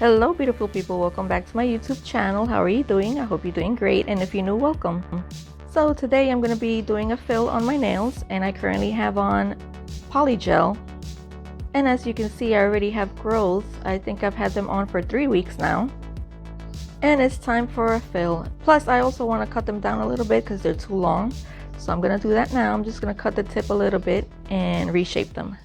Hello beautiful people, welcome back to my YouTube channel. How are you doing? I hope you're doing great, and if you're new, welcome. So today I'm going to be doing a fill on my nails, and I currently have on polygel, and as you can see I already have growth. I think I've had them on for 3 weeks now, and it's time for a fill. Plus I also want to cut them down a little bit because they're too long, so I'm going to do that now. I'm just going to cut the tip a little bit and reshape them.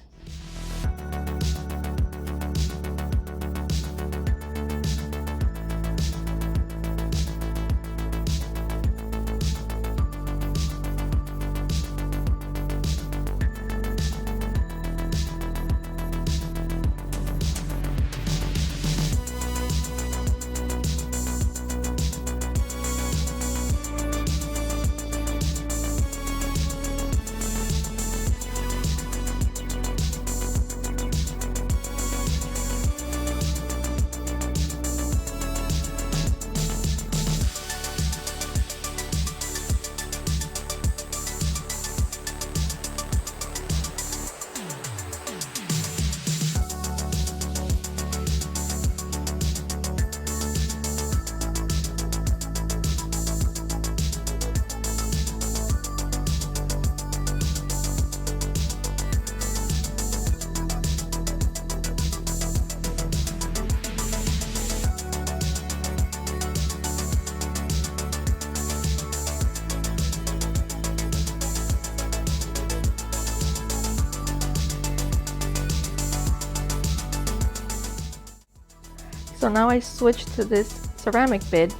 So now I switched to this ceramic bit.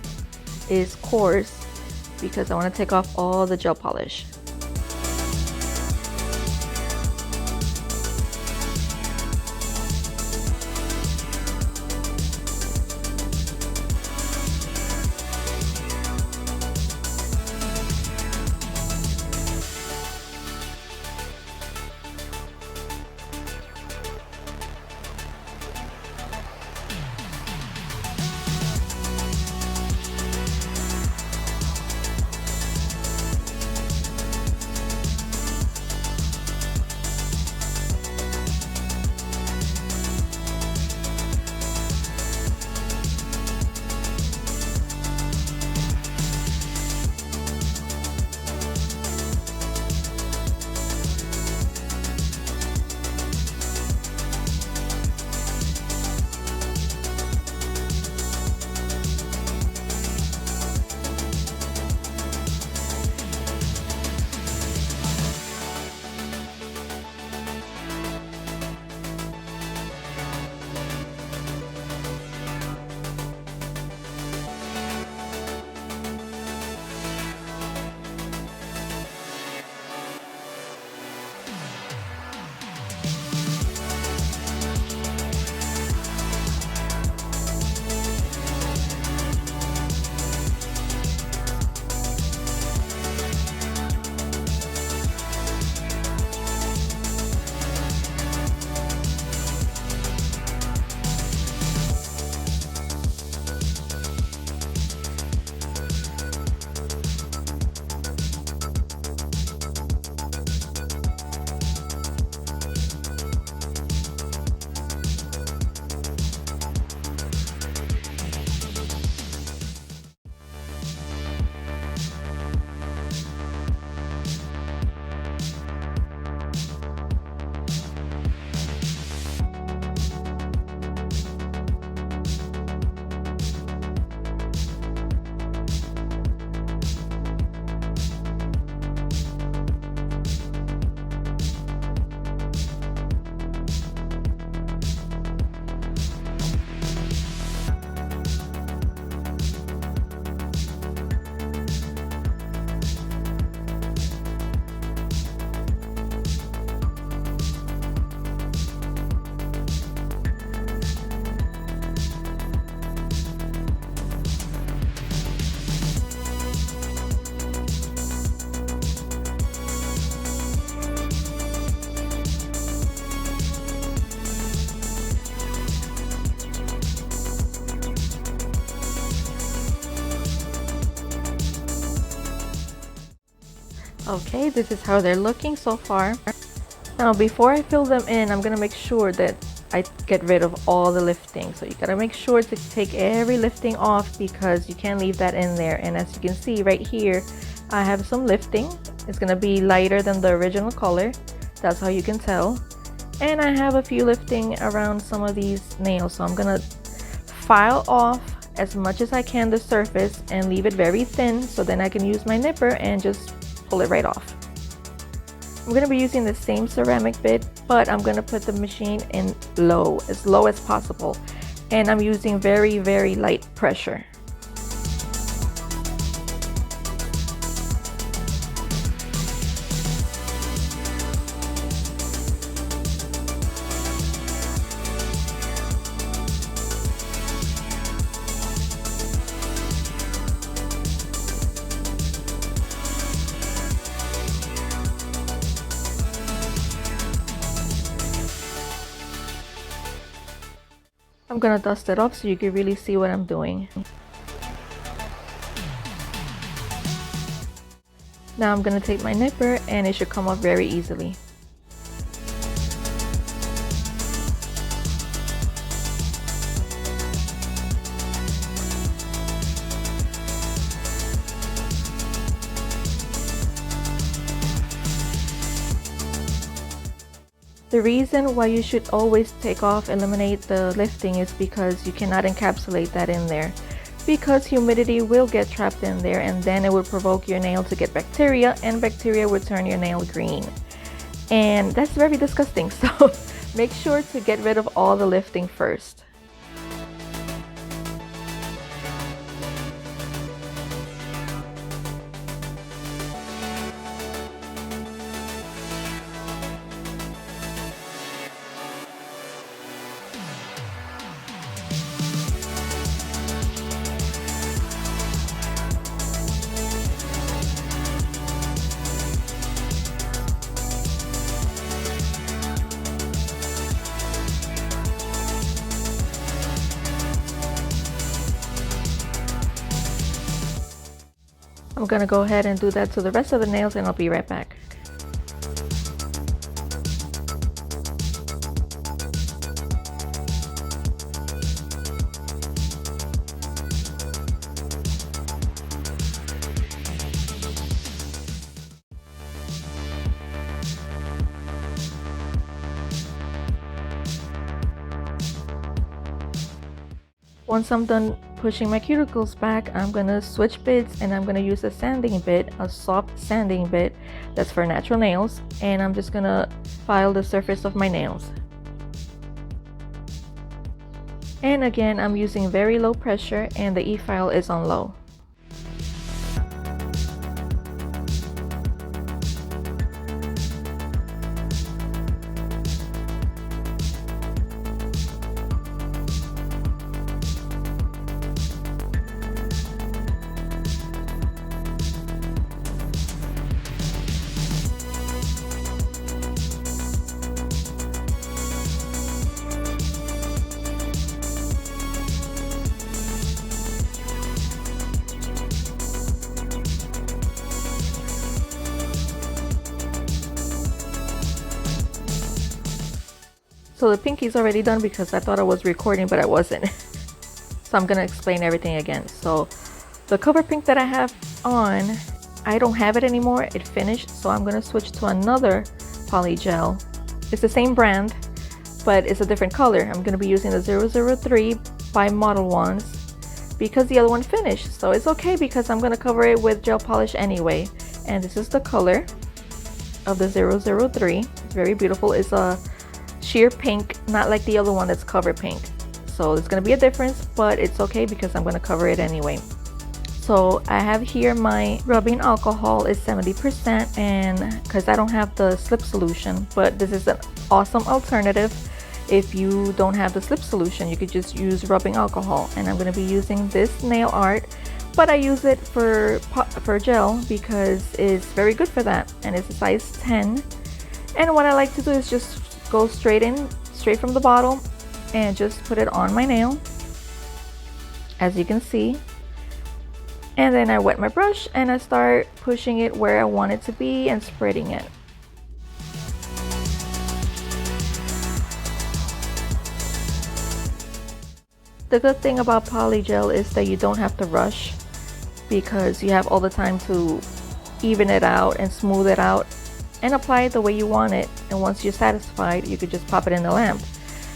Is coarse because I want to take off all the gel polish. Okay, this is how they're looking so far. Now before I fill them in, I'm gonna make sure that I get rid of all the lifting. So you gotta make sure to take every lifting off because you can't leave that in there. And as you can see right here, I have some lifting. It's gonna be lighter than the original color. That's how you can tell. And I have a few lifting around some of these nails. So I'm gonna file off as much as I can the surface and leave it very thin, so then I can use my nipper and just pull it right off. I'm going to be using the same ceramic bit, but I'm going to put the machine in low as possible, and I'm using very, very light pressure. I'm gonna dust it off so you can really see what I'm doing. Now I'm gonna take my nipper and it should come off very easily. The reason why you should always eliminate the lifting is because you cannot encapsulate that in there. Because humidity will get trapped in there and then it will provoke your nail to get bacteria, and bacteria will turn your nail green. And that's very disgusting, so make sure to get rid of all the lifting first. I'm gonna go ahead and do that to the rest of the nails and I'll be right back. Once I'm done pushing my cuticles back, I'm gonna switch bits and I'm gonna use a sanding bit, a soft sanding bit that's for natural nails, and I'm just gonna file the surface of my nails. And again, I'm using very low pressure and the e-file is on low. So the pinky's already done because I thought I was recording, but I wasn't. So I'm gonna explain everything again. So the cover pink that I have on, I don't have it anymore. It finished, so I'm gonna switch to another poly gel. It's the same brand, but it's a different color. I'm gonna be using the 003 by Modelones because the other one finished. So it's okay because I'm gonna cover it with gel polish anyway. And this is the color of the 003. It's very beautiful. It's a sheer pink, not like the other one that's cover pink. So there's going to be a difference, but it's okay because I'm going to cover it anyway. So I have here my rubbing alcohol is 70%, and because I don't have the slip solution, but this is an awesome alternative. If you don't have the slip solution, you could just use rubbing alcohol, and I'm going to be using this nail art, but I use it for gel because it's very good for that, and it's a size 10. And what I like to do is just go straight from the bottle and just put it on my nail, as you can see. And then I wet my brush and I start pushing it where I want it to be and spreading it. The good thing about polygel is that you don't have to rush, because you have all the time to even it out and smooth it out and apply it the way you want it. And once you're satisfied, you could just pop it in the lamp.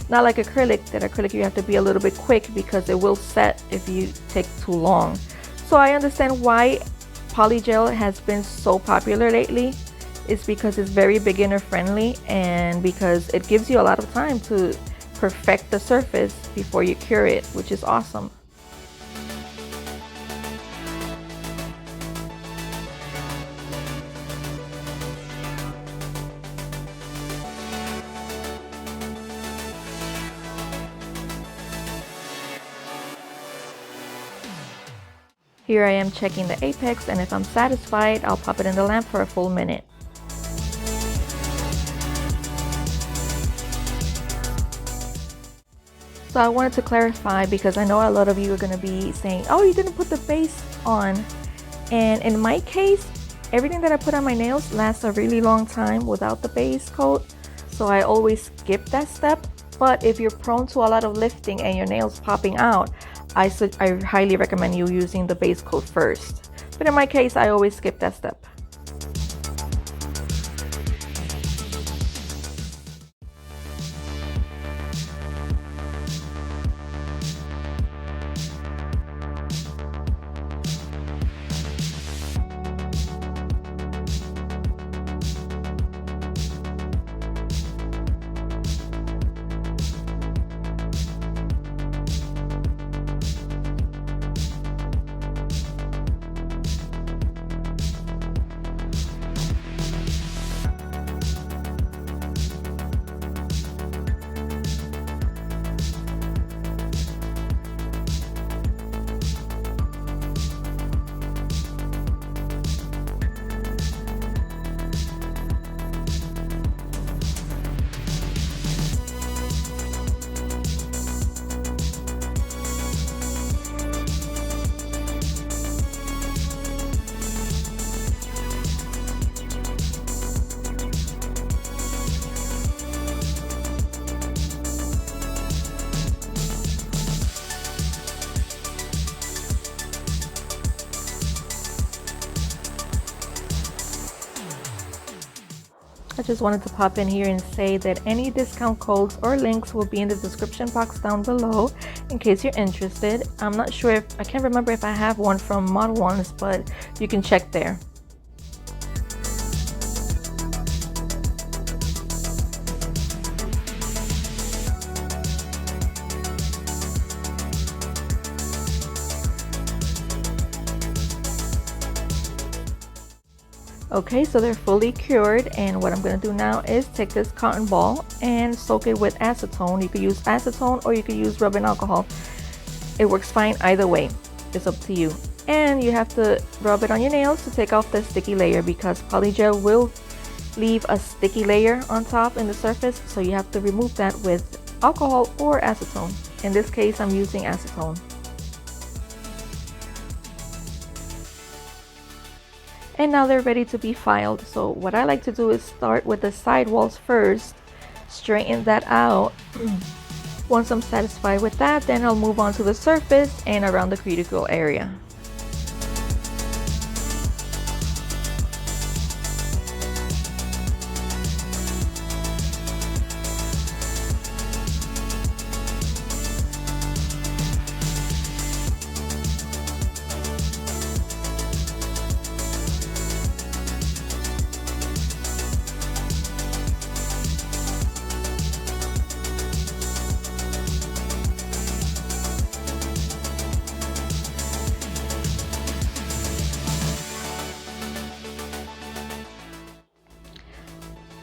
Not like acrylic. That acrylic you have to be a little bit quick because it will set if you take too long. So I understand why polygel has been so popular lately. It's because it's very beginner friendly, and because it gives you a lot of time to perfect the surface before you cure it, which is awesome. Here I am checking the apex, and if I'm satisfied, I'll pop it in the lamp for a full minute. So I wanted to clarify, because I know a lot of you are going to be saying, oh, you didn't put the base on. And in my case, everything that I put on my nails lasts a really long time without the base coat. So I always skip that step. But if you're prone to a lot of lifting and your nails popping out, I highly recommend you using the base coat first. But in my case, I always skip that step. I just wanted to pop in here and say that any discount codes or links will be in the description box down below in case you're interested. I'm not sure if, I can't remember if I have one from modelones, but you can check there. Okay, so they're fully cured, and what I'm going to do now is take this cotton ball and soak it with acetone. You could use acetone or you could use rubbing alcohol. It works fine either way. It's up to you. And you have to rub it on your nails to take off the sticky layer, because polygel will leave a sticky layer on top in the surface, so you have to remove that with alcohol or acetone. In this case, I'm using acetone. And now they're ready to be filed. So what I like to do is start with the side walls first, straighten that out. Once I'm satisfied with that, then I'll move on to the surface and around the cuticle area.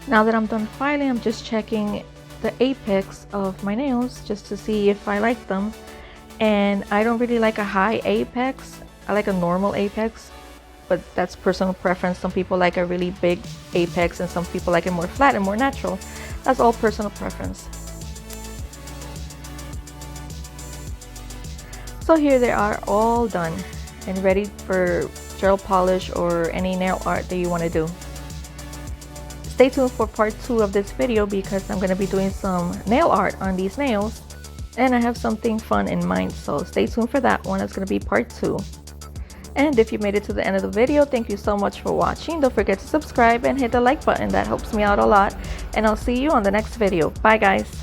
Now that I'm done filing, I'm just checking the apex of my nails just to see if I like them. And I don't really like a high apex. I like a normal apex, but that's personal preference. Some people like a really big apex and some people like it more flat and more natural. That's all personal preference. So here they are, all done and ready for gel polish or any nail art that you want to do. Stay tuned for part 2 of this video, because I'm going to be doing some nail art on these nails. and I have something fun in mind, so stay tuned for that one. It's going to be part 2. And if you made it to the end of the video, thank you so much for watching. Don't forget to subscribe and hit the like button. That helps me out a lot. And I'll see you on the next video. Bye guys.